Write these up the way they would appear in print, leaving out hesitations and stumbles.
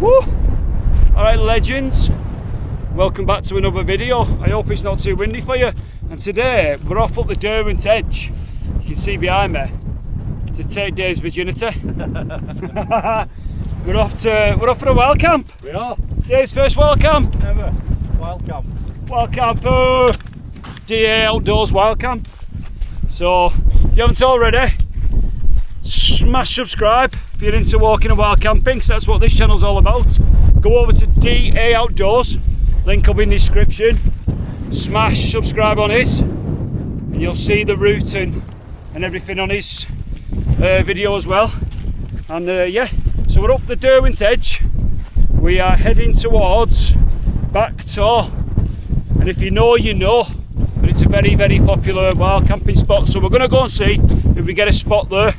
Woo! Alright legends, welcome back to another video. I hope it's not too windy for you. And today we're off up the Derwent edge, you can see behind me, to take Dave's virginity. we're off for a wild camp. We are. Dave's first wild camp. Ever. Wild camp. Wild camp, DA Outdoors wild camp. So if you haven't already, smash subscribe if you're into walking and wild camping, because that's what this channel's all about. Go over to DA Outdoors, link will be in the description. Smash subscribe on his, and you'll see the route and everything on his video as well. And yeah, so we're up the Derwent edge. We are heading towards Back Tor, and if you know, you know. But it's a very, very popular wild camping spot, so we're going to go and see if we get a spot there.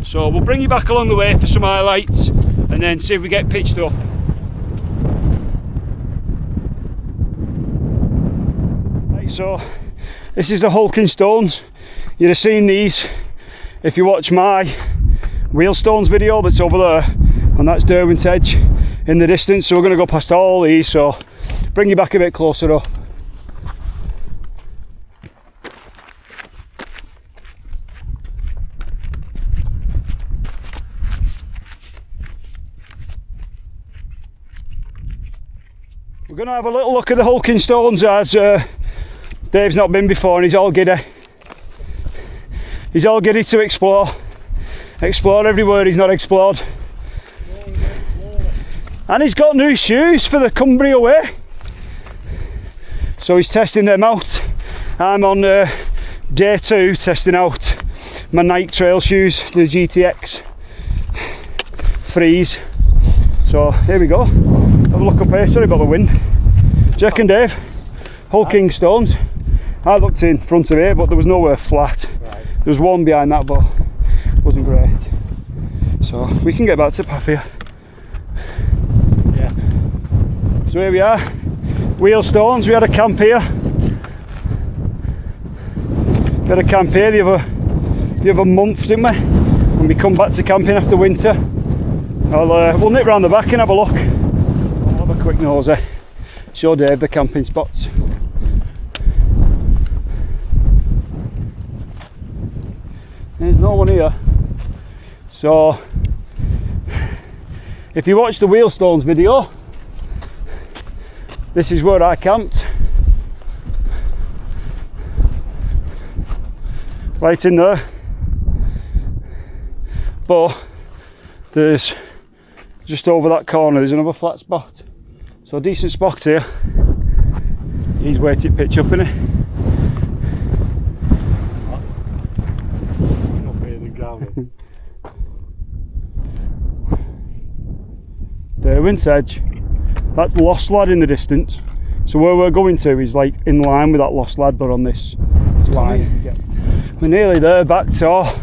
So we'll bring you back along the way for some highlights and then see if we get pitched up. Right, so this is the hulking stones. You'd have seen these if you watch my wheelstones video that's over there, and that's Derwent edge in the distance. So we're going to go past all these, so bring you back a bit closer up. We're going to have a little look at the hulking stones, as Dave's not been before and he's all giddy. He's all giddy to explore everywhere he's not explored. And he's got new shoes for the Cumbria way, so he's testing them out. I'm on day 2 testing out my Nike trail shoes, the GTX Freeze. So here we go. Have a look up here, sorry about the wind. Do you reckon, Dave? Hulking stones. I looked in front of here, but there was nowhere flat. Right. There was one behind that, but it wasn't great. So we can get back to path here. Yeah. So here we are, Wheelstones. We had a camp here. We had a camp here the other month, didn't we? When we come back to camping after winter. We'll nip round the back and have a look. I'll have a quick nosy. Show Dave the camping spots. There's no one here. So if you watch the Wheelstones video, this is where I camped. Right in there. But there's just over that corner, there's another flat spot. So a decent spot here. He's waiting pitch up, innit? Derwent edge. That's Lost Lad in the distance. So where we're going to is like in line with that Lost Lad, but on this line. Yeah. We're nearly there, Back Tor.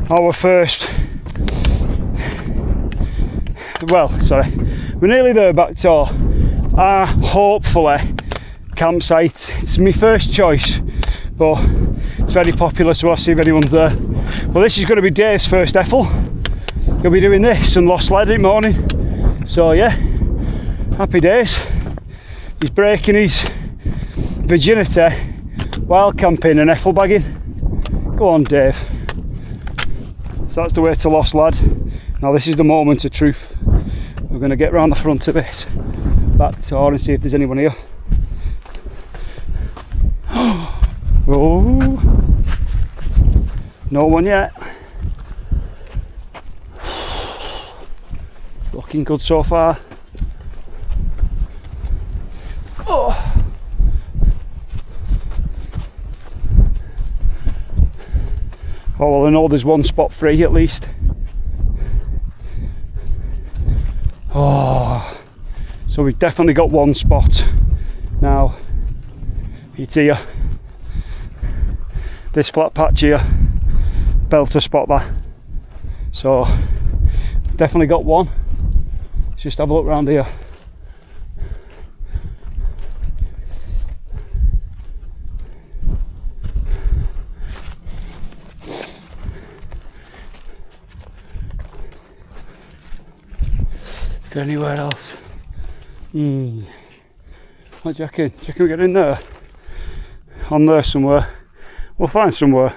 Our first. We're nearly there, Back Tor. Hopefully campsite. It's my first choice, but it's very popular, so I'll see if anyone's there. Well, this is going to be Dave's first Ethel. He'll be doing this and Lost Lad in the morning. So yeah, happy days. He's breaking his virginity while camping and Ethel bagging. Go on, Dave. So that's the way to Lost Lad. Now this is the moment of truth. We're going to get round the front of this Back Tor and see if there's anyone here. Oh, no one yet. Looking good so far. Oh. Oh well, I know there's one spot free at least. Oh, so we've definitely got one spot now. It's here, this flat patch here, belter spot there. So definitely got one. Let's just have a look around here. there anywhere else? What do you reckon? Do you reckon we get in there? On there somewhere. We'll find somewhere.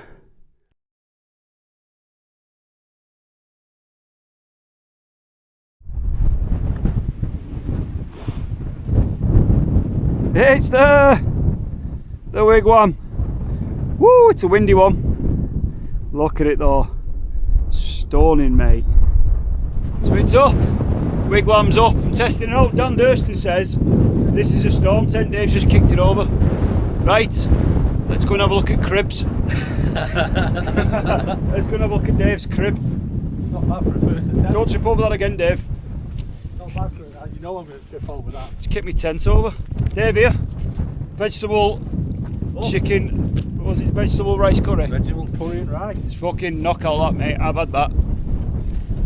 It's there! The wigwam. Woo, it's a windy one. Look at it though. Stunning, mate. So it's up. Wigwam's up. I'm testing it out. Dan Durston says this is a storm tent. Dave's just kicked it over. Right, let's go and have a look at cribs. Let's go and have a look at Dave's crib. Not bad for a first attempt. Don't trip over that again, Dave. Not bad for it. You know I'm going to trip over that. Just kick my tent over. Dave here. Vegetable, chicken, what was it? Vegetable rice curry. Vegetable curry and rice. It's fucking knockout that, mate. I've had that.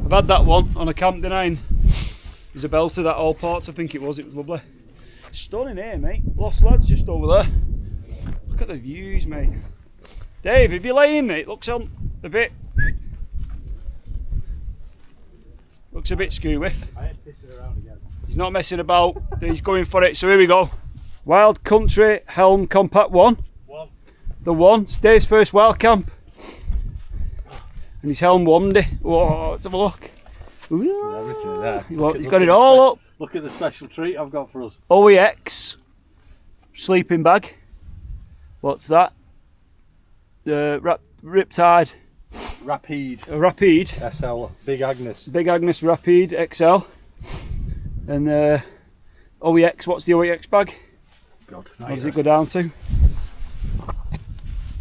I've had that one on a Camp Denine. There's a belter, that All Ports, I think it was lovely. Stunning here, mate. Lost Lads just over there. Look at the views, mate. Dave, if you lay in, mate, looks on a bit. Looks a bit skew-whiff. I ain't pissing around again. He's not messing about, he's going for it, so here we go. Wild Country Helm Compact 1. The one, it's Dave's first wild camp. And his Helm 1D. Whoa, let's have a look. There's everything there. He's got it all up. Look at the special treat I've got for us. OEX sleeping bag. What's that? The Riptide. Rapide. SL. Big Agnes. Big Agnes Rapide XL. And OEX, what's the OEX bag? God. What does it go down to?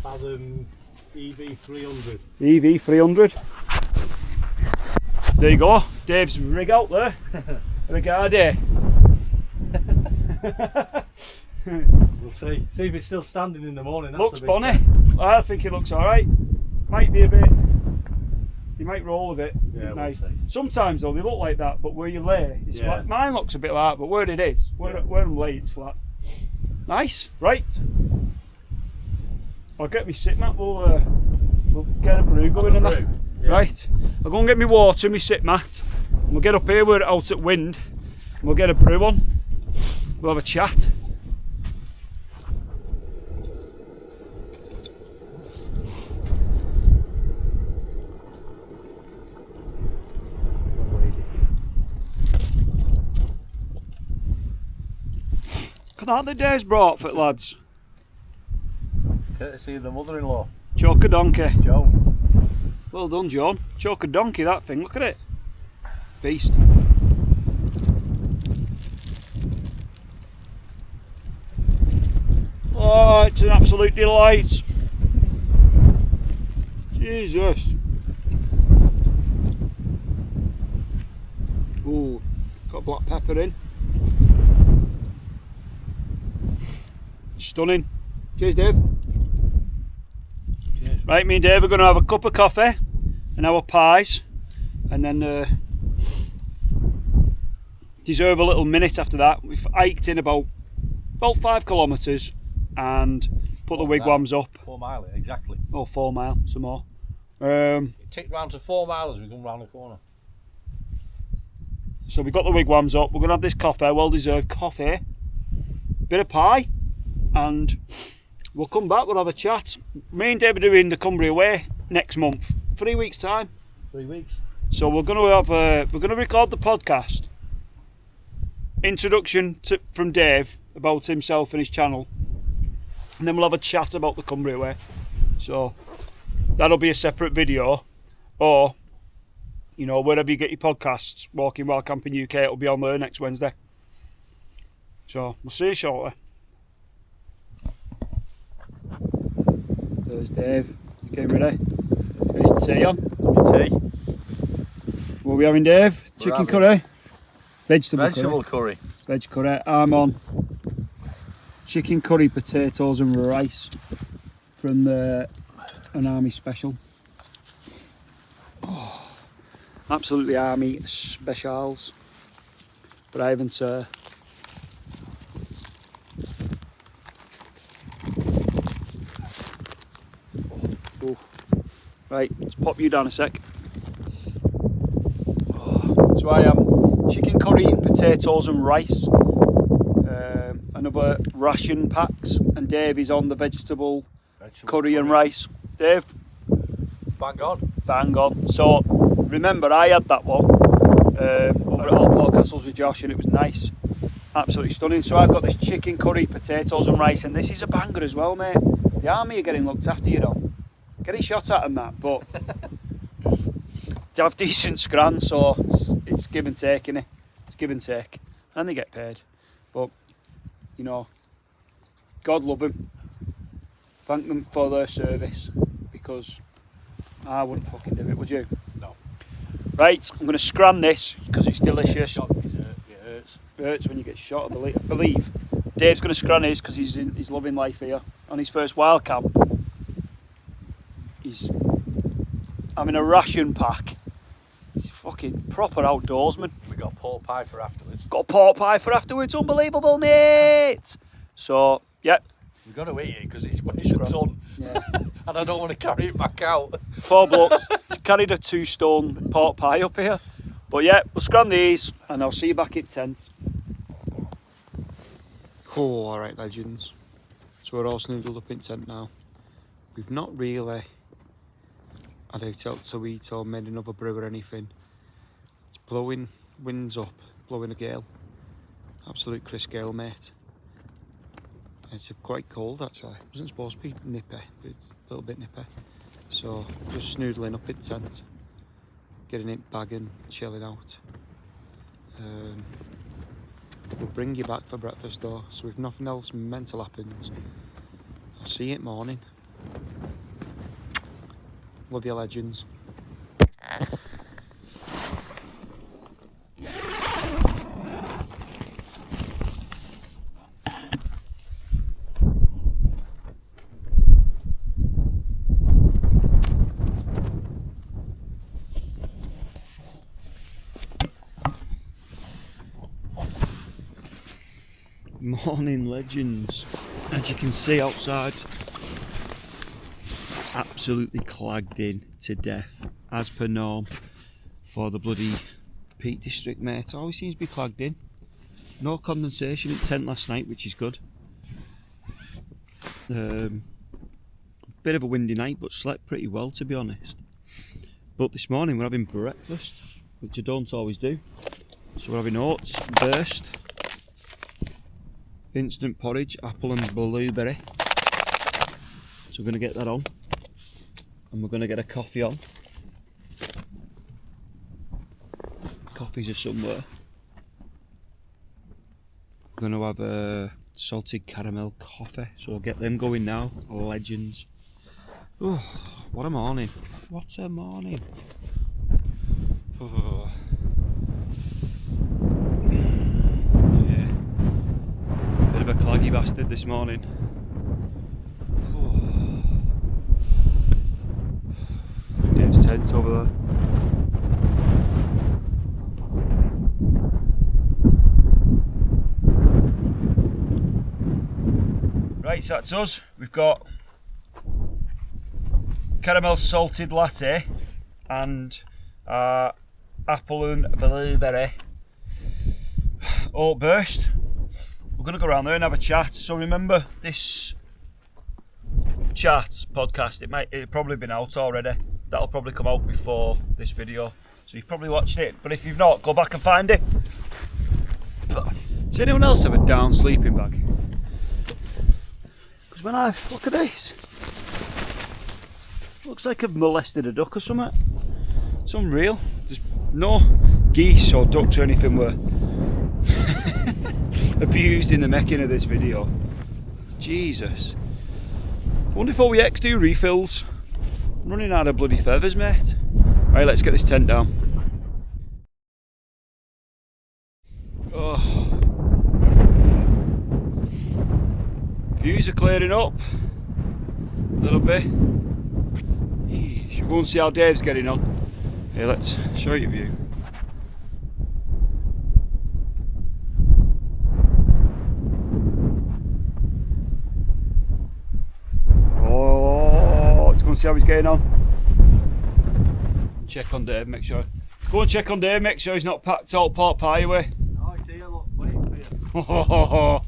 Fathom EV300. EV300. There you go. Dave's rig out there. Regardez. We'll see. See if it's still standing in the morning. That's Looks the big bonny. test. I think it looks alright. Might be a bit. You might roll with it. Yeah, Night. we'll see. Sometimes though they look like that, but where you lay, it's flat. Mine looks a bit like that, but where it is, where I'm laid, it's flat. Nice. Right. I'll get me sit mat. We'll get a brew going in that. Yeah. Right. I'll go and get me water, me sit mat. And we'll get up here. We're out at wind. And we'll get a brew on. We'll have a chat. Look at that the Dave's brought for it, lads. Courtesy of the mother-in-law. Choker donkey. Joan. Well done, John. Choker donkey, that thing. Look at it. Beast. Oh, it's an absolute delight. Jesus. Ooh, got black pepper in. Stunning. Cheers, Dave. Cheers. Right, me and Dave are going to have a cup of coffee and our pies, and then deserve a little minute after that. We've hiked in about 5 kilometres and put the wigwams up. 4 mile, exactly. Oh, 4 mile, some more. It ticked round to 4 miles as we come round the corner. So we've got the wigwams up. We're going to have this coffee, well deserved coffee, bit of pie, and we'll come back, we'll have a chat. Me and Dave are doing the Cumbria Way next month, 3 weeks time. 3 weeks. So we're going to record the podcast. Introduction from Dave about himself and his channel, and then we'll have a chat about the Cumbria Way. So that'll be a separate video, or you know, wherever you get your podcasts, Walking Wild Camping UK, it'll be on there next Wednesday. So we'll see you shortly. There's Dave. He's getting ready. Nice to see you on. Tea. What are we having, Dave? We're Chicken having curry? Vegetable curry. Veg curry. I'm on chicken curry, potatoes and rice from an army special. Oh, absolutely army specials. But I haven't oh. Right, let's pop you down a sec. Oh, so I am chicken curry potatoes and rice. Another ration packs, and Dave is on the vegetable curry and rice. Dave? Bang on. Bang on. So remember, I had that one over at All Port Castles with Josh, and it was nice. Absolutely stunning. So I've got this chicken curry, potatoes and rice, and this is a banger as well, mate. The army are getting looked after, you know. Getting shot at and that, but to have decent scran, so it's give and take, innit? It's give and take. And they get paid. But, you know, God love them. Thank them for their service, because I wouldn't fucking do it, would you? No. Right, I'm going to scran this because it's delicious. It hurts. It hurts when you get shot, I believe. Dave's going to scran his because he's loving life here. On his first wild camp, he's having a ration pack. He's fucking proper outdoorsman. We got pork pie for afterwards. Got pork pie for afterwards, unbelievable, mate! So, yeah. We've got to eat it because it's weighs a ton. Yeah. And I don't want to carry it back out. 4 blokes. He's carried a 2-stone pork pie up here. But yeah, we'll scran these and I'll see you back at tent. Oh, alright, legends. So we're all snoodled up in tent now. We've not really had out to eat or made another brew or anything. It's blowing, winds up, blowing a gale. Absolute crisp gale, mate. It's quite cold actually. It wasn't supposed to be nippy, but it's a little bit nippy. So just snoodling up in tent, getting it bagging, chilling out. We'll bring you back for breakfast though, so if nothing else mental happens, I'll see you at morning. Love you, legends. Morning, legends. As you can see outside, it's absolutely clagged in to death, as per norm for the bloody Peak District, mate. It always seems to be clagged in. No condensation in tent last night, which is good. Bit of a windy night, but slept pretty well, to be honest. But this morning we're having breakfast, which I don't always do. So we're having oats, burst, instant porridge, apple and blueberry. So we're going to get that on, and we're going to get a coffee on. Coffees are somewhere. We're going to have a salted caramel coffee, so I'll get them going now. Legends. Oh, what a morning. What a morning. Oh. Bit of a claggy bastard this morning. Dave's tent's over there. Right, so that's us. We've got caramel salted latte and apple and blueberry oat burst. We're going to go around there and have a chat. So remember, this chat podcast, it'll probably been out already. That'll probably come out before this video, so you've probably watched it. But if you've not, go back and find it. Does anyone else have a down sleeping bag? Because when I look at this, looks like I've molested a duck or something. It's unreal. There's no geese or ducks or anything were abused in the making of this video. Jesus. I wonder if OEX do refills. I'm running out of bloody feathers, mate. Right, let's get this tent down. Oh. Views are clearing up a little bit. Should go and see how Dave's getting on. Here, let's show you a view. Oh, let's go and see how he's getting on. Check on Dave, make sure. Go and check on Dave, make sure he's not packed all pork pie away. No, it you. Woohoo!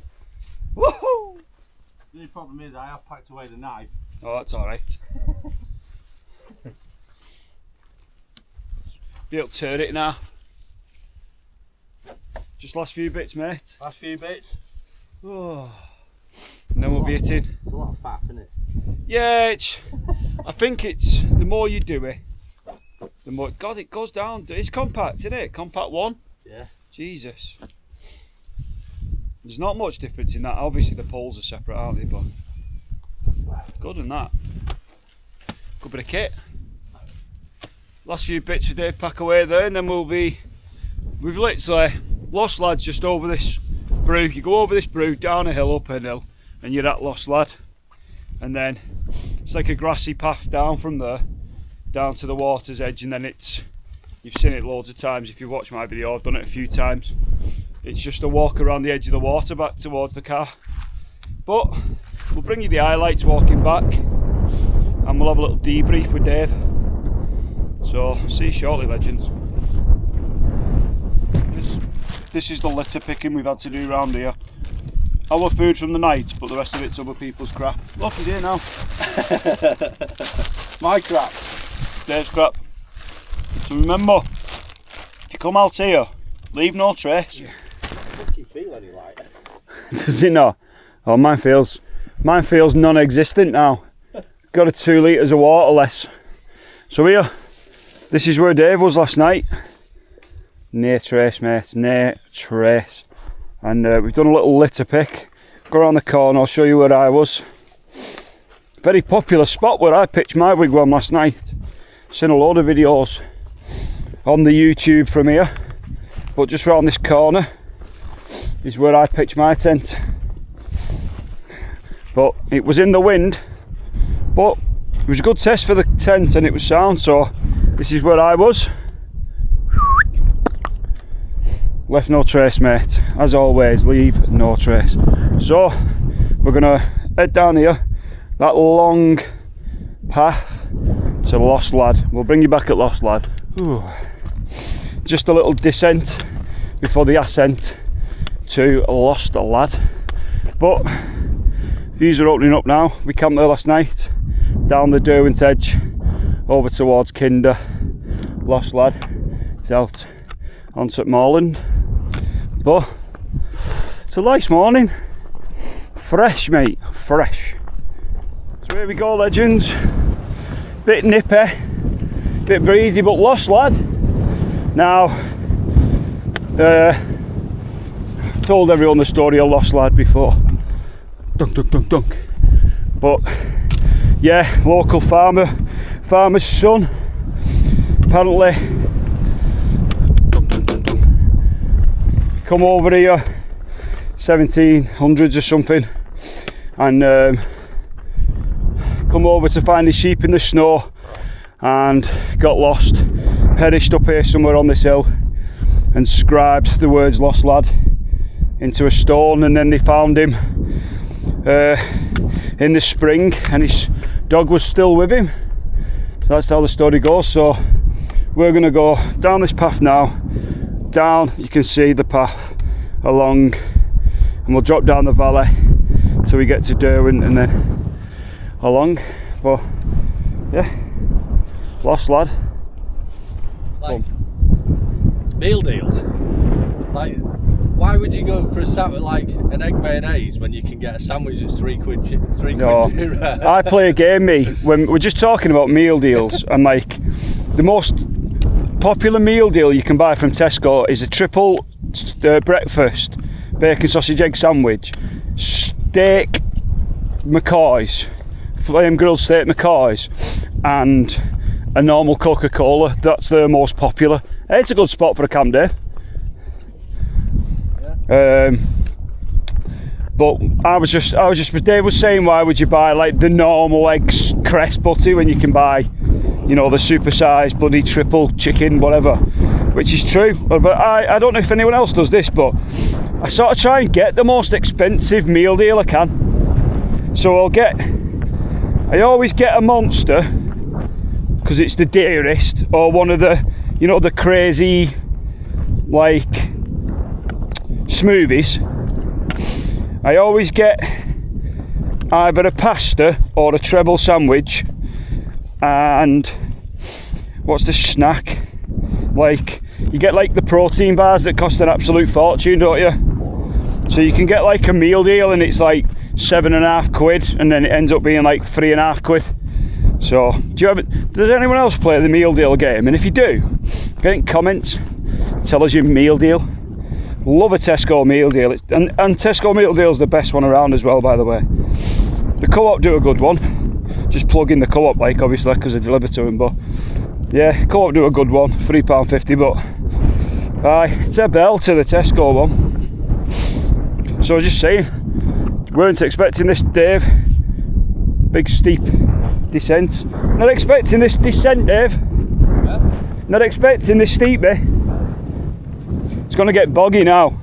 The only problem is I have packed away the knife. Oh, that's alright. Be able to tear it in half. Just last few bits, mate. Last few bits. Oh. And then we'll be hitting. It's a lot of faff, isn't it? Yeah, I think it's the more you do it, the more. God, it goes down. It's compact, isn't it? Compact one. Yeah. Jesus. There's not much difference in that. Obviously, the poles are separate, aren't they? But good in that. Good bit of kit. Last few bits for Dave pack away there, and then we've literally Lost Lad's just over this brew. You go over this brew, down a hill, up a hill, and you're at Lost Lad. And then it's like a grassy path down from there, down to the water's edge, and then you've seen it loads of times if you've watched my video. I've done it a few times. It's just a walk around the edge of the water back towards the car. But we'll bring you the highlights walking back, and we'll have a little debrief with Dave. So see you shortly, legends. This is the litter picking we've had to do around here. Our food from the night, but the rest of it's other people's crap. Look, he's here now. My crap. Dave's crap. So remember, if you come out here, leave no trace. Yeah. Does you feel any lighter? Does it not? Oh, mine feels non-existent now. Got a 2 litres of water less. So here, this is where Dave was last night. Near trace, mate, near trace. And we've done a little litter pick. Go around the corner, I'll show you where I was. Very popular spot where I pitched my wigwam last night. Seen a load of videos on the YouTube from here. But just round this corner is where I pitched my tent. But it was in the wind, but it was a good test for the tent and it was sound, so this is where I was. Left no trace, mate. As always, leave no trace. So we're gonna head down here, that long path to Lost Lad. We'll bring you back at Lost Lad. Ooh. Just a little descent before the ascent to Lost Lad. But views are opening up now. We camped there last night, down the Derwent edge, over towards Kinder. Lost Lad. It's out on St Moreland. But it's a nice morning. Fresh, mate, fresh. So here we go, legends. Bit nippy, bit breezy, but Lost Lad. Now, I've told everyone the story of Lost Lad before. Dunk, dunk, dunk, dunk. But yeah, local farmer's son. Apparently, come over here 1700s or something, and come over to find his sheep in the snow and got lost, perished up here somewhere on this hill, and scribed the words Lost Lad into a stone, and then they found him in the spring and his dog was still with him. So that's how the story goes. So we're going to go down this path now. Down, you can see the path along, and we'll drop down the valley till we get to Derwent and then along. But yeah, Lost Lad. Like meal deals. Like, why would you go for a sandwich like an egg mayonnaise when you can get a sandwich that's £3 No, dearer? I play a game, me, when we're just talking about meal deals, and like the most popular meal deal you can buy from Tesco is a triple breakfast bacon sausage egg sandwich, steak McCoy's, flame grilled steak McCoy's, and a normal Coca-Cola. That's the most popular. It's a good spot for a camp day. Yeah. But I was just Dave was saying, why would you buy like the normal eggs crest butty when you can buy, you know, the supersized bloody triple chicken whatever, which is true. But I don't know if anyone else does this, but I sort of try and get the most expensive meal deal I can. So I always get a Monster because it's the dearest, or one of the, you know, the crazy like smoothies, I always get either a pasta or a treble sandwich, and what's the snack? Like, you get like the protein bars that cost an absolute fortune, don't you? So you can get like a meal deal and it's like £7.50, and then it ends up being like £3.50. So does anyone else play the meal deal game? And if you do, get in comments, tell us your meal deal. Love a Tesco meal deal, and Tesco meal deal is the best one around as well, by the way. The Co-op do a good one. Just plug in the Co-op, like, obviously, because I deliver to them. But yeah, Co-op do a good one, £3.50. But it's a bell to the Tesco one. So I was just saying, weren't expecting this, Dave. Big steep descent. Not expecting this descent, Dave. Yeah. Not expecting this steep bit. It's going to get boggy now.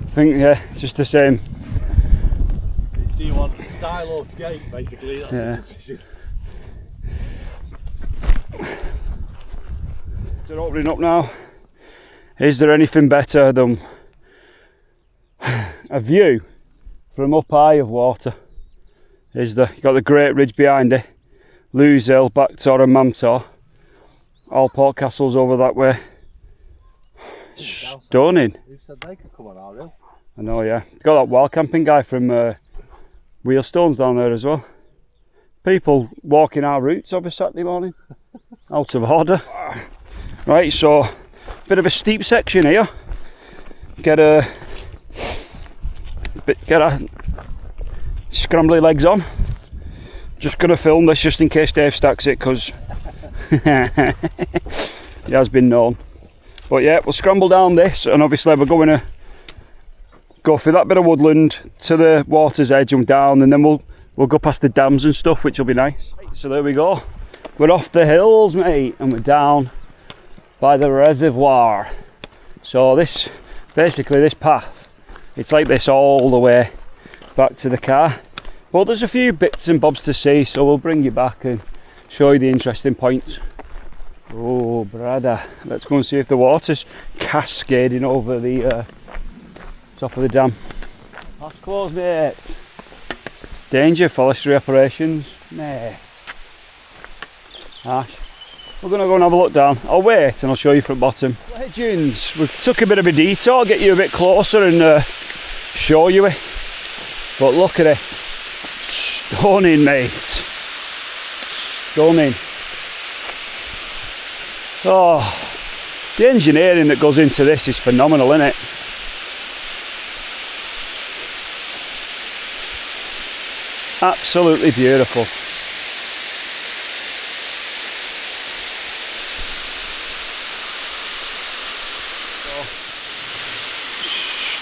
I think, yeah, just the same. Do you want style or gate, basically? That's Yeah. the decision. They're opening up now. Is there anything better than a view from up high of water? Is there? You've got the Great Ridge behind it, Lewes Hill, Back Tor and Mam Tor. All Port Castles over that way. Stunning. Who said they could come on our hill? I know, yeah. Got that wild camping guy from Wheelstones down there as well. People walking our routes every Saturday morning. Out of order. Right, so bit of a steep section here. Get a scrambly legs on. Just gonna film this just in case Dave stacks it, because he has been known. But yeah, we'll scramble down this, and obviously we're going to go through that bit of woodland to the water's edge and down, and then we'll go past the dams and stuff, which will be nice. So there we go. We're off the hills, mate, and we're down by the reservoir. So this, basically this path, it's like this all the way back to the car. But there's a few bits and bobs to see, so we'll bring you back and show you the interesting points. Oh, brother, let's go and see if the water's cascading over the top of the dam. That's close, mate. Danger, forestry operations, mate. Ash, we're going to go and have a look down. I'll wait and I'll show you from bottom. Legends, we took a bit of a detour, get you a bit closer and show you it. But look at it. Stunning, mate. Stunning. Oh, the engineering that goes into this is phenomenal, isn't it? Absolutely beautiful.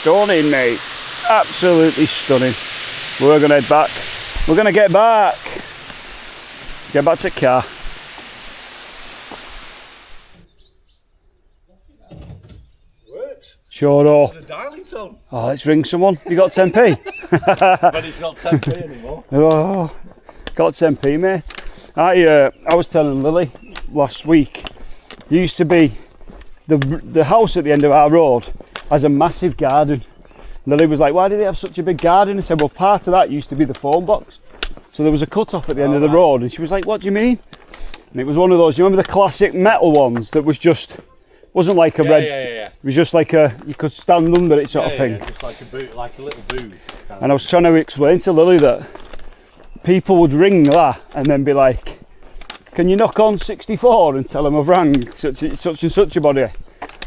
Stunning, mate. Absolutely stunning. We're going to head back. We're going to get back. Get back to the car. Works. Sure. Oh, The dialing tone. let's ring someone. You got 10p? But it's not 10p anymore. Oh, got 10p, mate. I was telling Lily last week, there used to be the house at the end of our road has a massive garden. Lily was like, why do they have such a big garden? I said, well, part of that used to be the phone box. So there was a cut off at the end of the road, and she was like, what do you mean? And it was one of those, you remember the classic metal ones that was just, wasn't like a red, Yeah. it was just like you could stand under it sort of thing. Yeah, just like a boot, like a little booth. And I was trying to explain to Lily that people would ring that and then be like, can you knock on 64 and tell them I've rang such and such a body?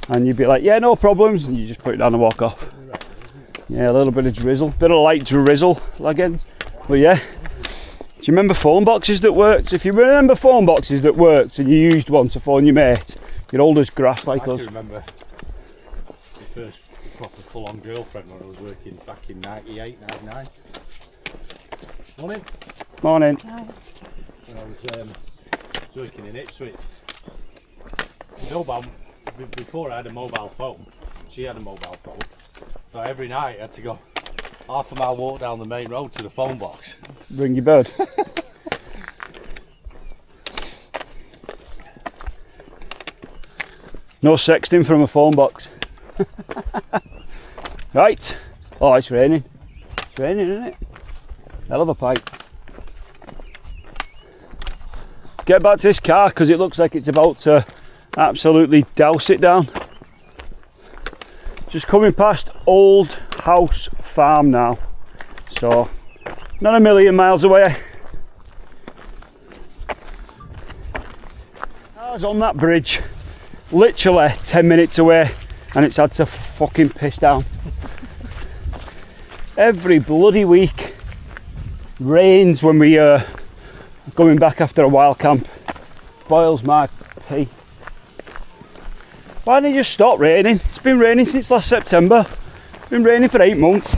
and you'd be like, yeah, no problems, and you just put it down and walk off. Yeah, a little bit of drizzle, bit of light drizzle again. But yeah, do you remember phone boxes that worked? If you remember phone boxes that worked and you used one to phone your mate, you're old as grass like us. I can remember the first proper full-on girlfriend when I was working back in 98, 99. Morning. Morning. Hi. When I was working in Ipswich. Mobile, before I had a mobile phone, she had a mobile phone. So every night I had to go half a mile walk down the main road to the phone box. Ring your bird. No sexting from a phone box. Right. Oh, it's raining. It's raining, isn't it? Hell of a pipe. Get back to this car because it looks like it's about to absolutely douse it down. Just coming past Old House Farm now, so not a million miles away. I was on that bridge literally 10 minutes away and it's had to fucking piss down. Every bloody week rains when we are going back after a wild camp. Boils my pee. Why didn't it just stop raining? It's been raining since last September. It's been raining for 8 months.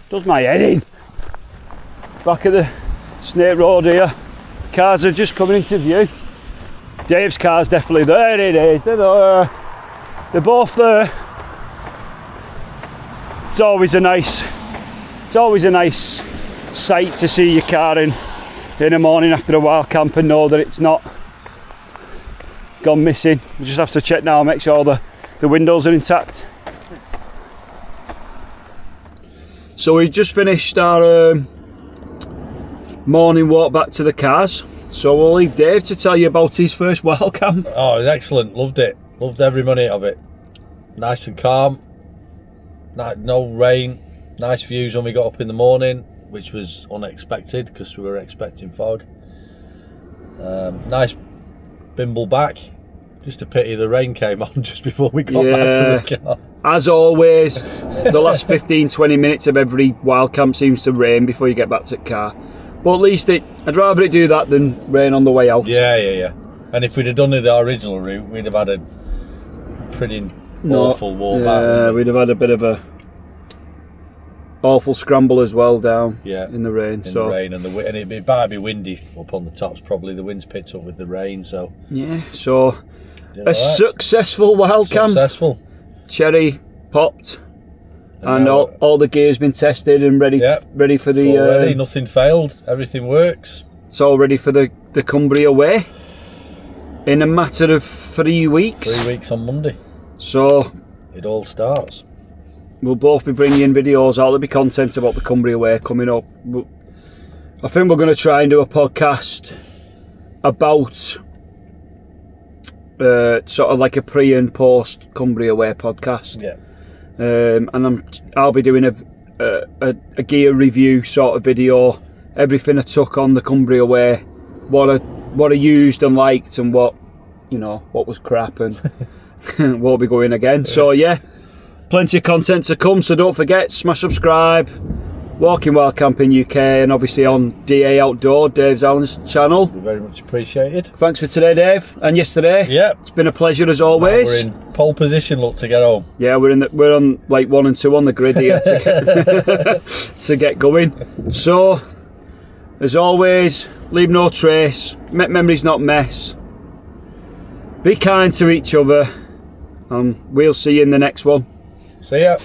Does my head in. Back at the Snake Road here. Cars are just coming into view. Dave's car's definitely there. It is. They're there. They're both there. It's always a nice sight to see your car in the morning after a wild camp and know that it's not gone missing. We just have to check now, make sure the windows are intact. So we just finished our morning walk back to the cars, so we'll leave Dave to tell you about his first wild camp. Oh, it was excellent, loved it, loved every minute of it. Nice and calm, no rain, nice views when we got up in the morning, which was unexpected because we were expecting fog. Nice bimble back. Just a pity the rain came on just before we got back to the car. As always, the last 15-20 minutes of every wild camp seems to rain before you get back to the car. But at least I'd rather it do that than rain on the way out. Yeah. And if we'd have done it the original route, we'd have had a pretty awful walk back. Yeah, we'd have had a bit of a awful scramble as well down in the rain. The rain and it might be windy up on the tops. Probably the wind's picked up with the rain. So yeah, so a successful wild camp. Successful. Cherry popped, and all the gear's been tested and ready for the. Ready, nothing failed. Everything works. It's all ready for the Cumbria Way in a matter of 3 weeks. 3 weeks on Monday. So it all starts. We'll both be bringing videos out. There'll be content about the Cumbria Way coming up. I think we're going to try and do a podcast about sort of like a pre and post Cumbria Way podcast. Yeah. And I'll be doing a gear review sort of video. Everything I took on the Cumbria Way, what I used and liked, and what was crap, and won't be going again. So yeah. Plenty of content to come, so don't forget, smash subscribe, Walking Wild Camping UK, and obviously on DA Outdoor, Dave Allen's channel. Very much appreciated. Thanks for today, Dave, and yesterday. Yeah. It's been a pleasure as always. We're in pole position, look, to get home. Yeah, we're on like 1 and 2 on the grid here to get going. So, as always, leave no trace, make memories not mess, be kind to each other, and we'll see you in the next one. See ya.